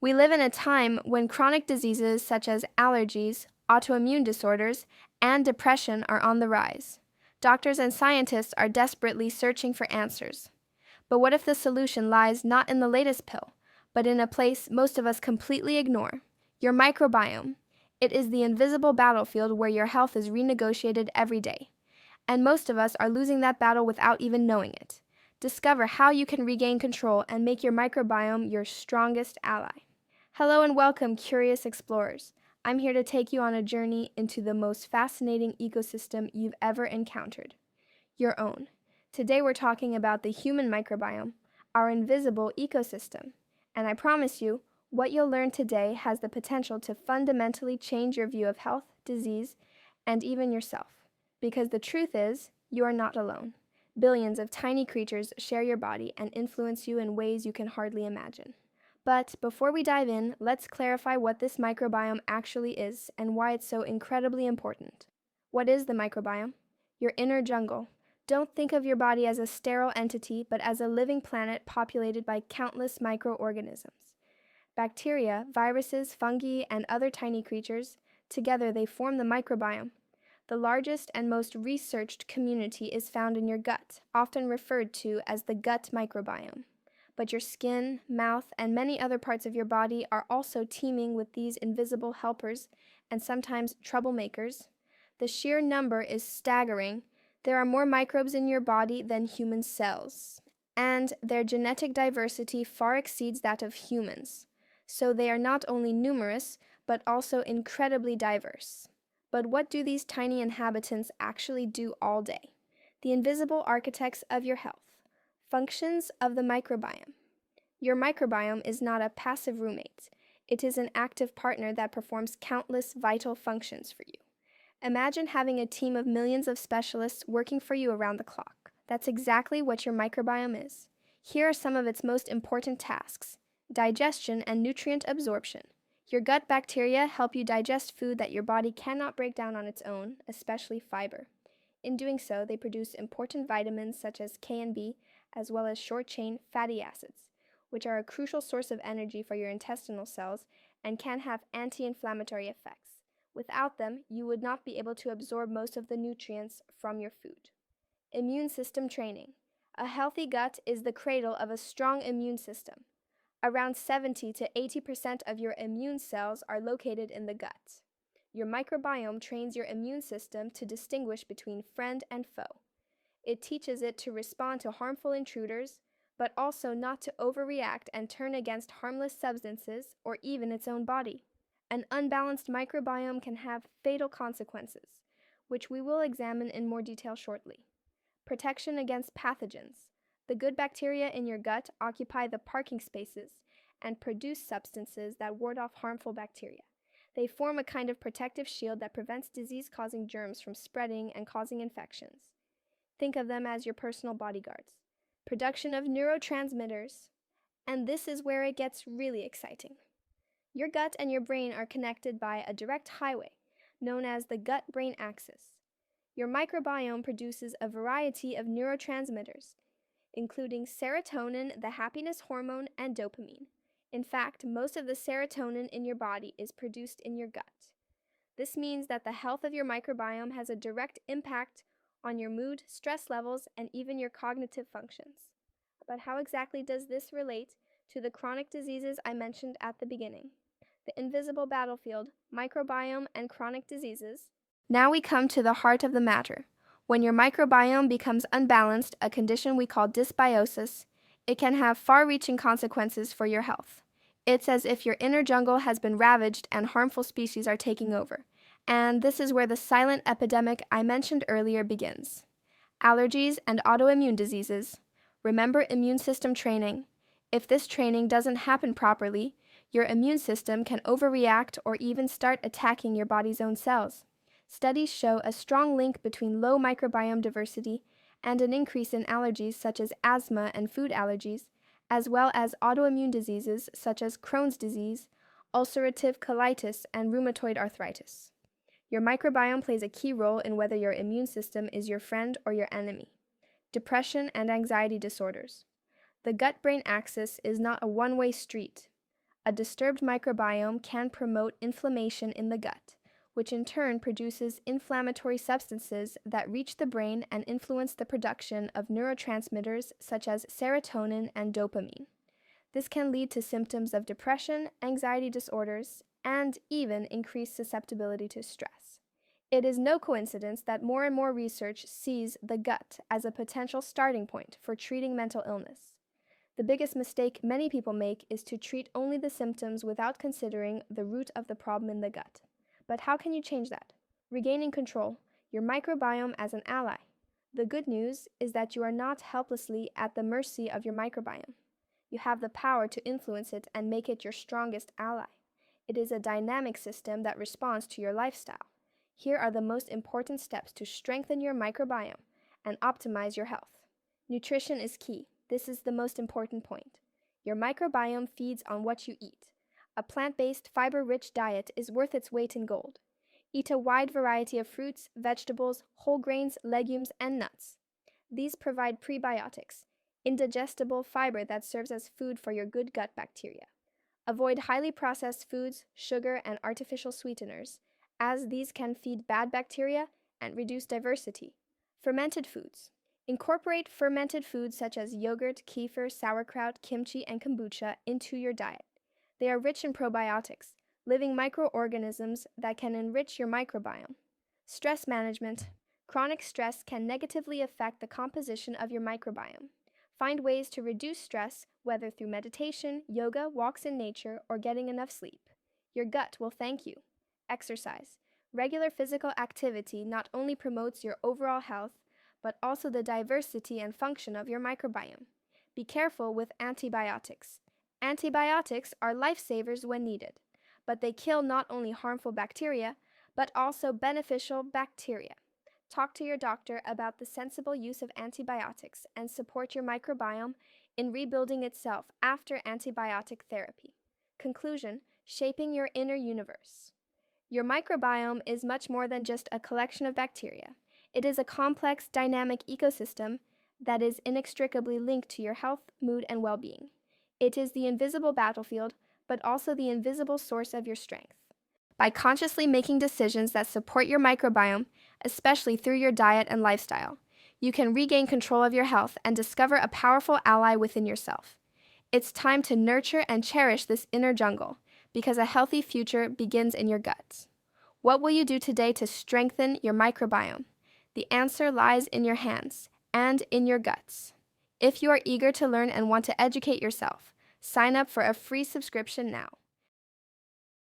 We live in a time when chronic diseases such as allergies, autoimmune disorders, and depression are on the rise. Doctors and scientists are desperately searching for answers. But what if the solution lies not in the latest pill, but in a place most of us completely ignore? Your microbiome. It is the invisible battlefield where your health is renegotiated every day. And most of us are losing that battle without even knowing it. Discover how you can regain control and make your microbiome your strongest ally. Hello and welcome, curious explorers. I'm here to take you on a journey into the most fascinating ecosystem you've ever encountered, your own. Today we're talking about the human microbiome, our invisible ecosystem. And I promise you, what you'll learn today has the potential to fundamentally change your view of health, disease, and even yourself. Because the truth is, you are not alone. Billions of tiny creatures share your body and influence you in ways you can hardly imagine. But before we dive in, let's clarify what this microbiome actually is and why it's so incredibly important. What is the microbiome? Your inner jungle. Don't think of your body as a sterile entity, but as a living planet populated by countless microorganisms. Bacteria, viruses, fungi, and other tiny creatures, together they form the microbiome. The largest and most researched community is found in your gut, often referred to as the gut microbiome. But your skin, mouth, and many other parts of your body are also teeming with these invisible helpers and sometimes troublemakers. The sheer number is staggering. There are more microbes in your body than human cells, and their genetic diversity far exceeds that of humans. So they are not only numerous, but also incredibly diverse. But what do these tiny inhabitants actually do all day? The invisible architects of your health. Functions of the microbiome. Your microbiome is not a passive roommate. It is an active partner that performs countless vital functions for you. Imagine having a team of millions of specialists working for you around the clock. That's exactly what your microbiome is. Here are some of its most important tasks: digestion and nutrient absorption. Your gut bacteria help you digest food that your body cannot break down on its own, especially fiber. In doing so, they produce important vitamins such as K and B, as well as short-chain fatty acids, which are a crucial source of energy for your intestinal cells and can have anti-inflammatory effects. Without them, you would not be able to absorb most of the nutrients from your food. Immune system training. A healthy gut is the cradle of a strong immune system. Around 70 to 80% of your immune cells are located in the gut. Your microbiome trains your immune system to distinguish between friend and foe. It teaches it to respond to harmful intruders, but also not to overreact and turn against harmless substances or even its own body. An unbalanced microbiome can have fatal consequences, which we will examine in more detail shortly. Protection against pathogens. The good bacteria in your gut occupy the parking spaces and produce substances that ward off harmful bacteria. They form a kind of protective shield that prevents disease-causing germs from spreading and causing infections. Think of them as your personal bodyguards. Production of neurotransmitters. And this is where it gets really exciting. Your gut and your brain are connected by a direct highway, known as the gut-brain axis. Your microbiome produces a variety of neurotransmitters, including serotonin, the happiness hormone, and dopamine. In fact, most of the serotonin in your body is produced in your gut. This means that the health of your microbiome has a direct impact on your mood, stress levels, and even your cognitive functions. But how exactly does this relate to the chronic diseases I mentioned at the beginning? The invisible battlefield, microbiome, and chronic diseases. Now we come to the heart of the matter. When your microbiome becomes unbalanced, a condition we call dysbiosis, it can have far-reaching consequences for your health. It's as if your inner jungle has been ravaged and harmful species are taking over. And this is where the silent epidemic I mentioned earlier begins. Allergies and autoimmune diseases. Remember immune system training. If this training doesn't happen properly, your immune system can overreact or even start attacking your body's own cells. Studies show a strong link between low microbiome diversity and an increase in allergies such as asthma and food allergies, as well as autoimmune diseases such as Crohn's disease, ulcerative colitis, and rheumatoid arthritis. Your microbiome plays a key role in whether your immune system is your friend or your enemy. Depression and anxiety disorders. The gut-brain axis is not a one-way street. A disturbed microbiome can promote inflammation in the gut, which in turn produces inflammatory substances that reach the brain and influence the production of neurotransmitters such as serotonin and dopamine. This can lead to symptoms of depression, anxiety disorders, and even increased susceptibility to stress. It is no coincidence that more and more research sees the gut as a potential starting point for treating mental illness. The biggest mistake many people make is to treat only the symptoms without considering the root of the problem in the gut. But how can you change that? Regaining control, your microbiome as an ally. The good news is that you are not helplessly at the mercy of your microbiome. You have the power to influence it and make it your strongest ally. It is a dynamic system that responds to your lifestyle. Here are the most important steps to strengthen your microbiome and optimize your health. Nutrition is key. This is the most important point. Your microbiome feeds on what you eat. A plant-based, fiber-rich diet is worth its weight in gold. Eat a wide variety of fruits, vegetables, whole grains, legumes, and nuts. These provide prebiotics, indigestible fiber that serves as food for your good gut bacteria. Avoid highly processed foods, sugar, and artificial sweeteners, as these can feed bad bacteria and reduce diversity. Fermented foods. Incorporate fermented foods such as yogurt, kefir, sauerkraut, kimchi, and kombucha into your diet. They are rich in probiotics, living microorganisms that can enrich your microbiome. Stress management. Chronic stress can negatively affect the composition of your microbiome. Find ways to reduce stress, whether through meditation, yoga, walks in nature, or getting enough sleep. Your gut will thank you. Exercise. Regular physical activity not only promotes your overall health, but also the diversity and function of your microbiome. Be careful with antibiotics. Antibiotics are lifesavers when needed, but they kill not only harmful bacteria, but also beneficial bacteria. Talk to your doctor about the sensible use of antibiotics and support your microbiome in rebuilding itself after antibiotic therapy. Conclusion: shaping your inner universe. Your microbiome is much more than just a collection of bacteria. It is a complex, dynamic ecosystem that is inextricably linked to your health, mood, and well-being. It is the invisible battlefield, but also the invisible source of your strength. By consciously making decisions that support your microbiome, especially through your diet and lifestyle, you can regain control of your health and discover a powerful ally within yourself. It's time to nurture and cherish this inner jungle, because a healthy future begins in your guts. What will you do today to strengthen your microbiome? The answer lies in your hands and in your guts. If you are eager to learn and want to educate yourself, sign up for a free subscription now.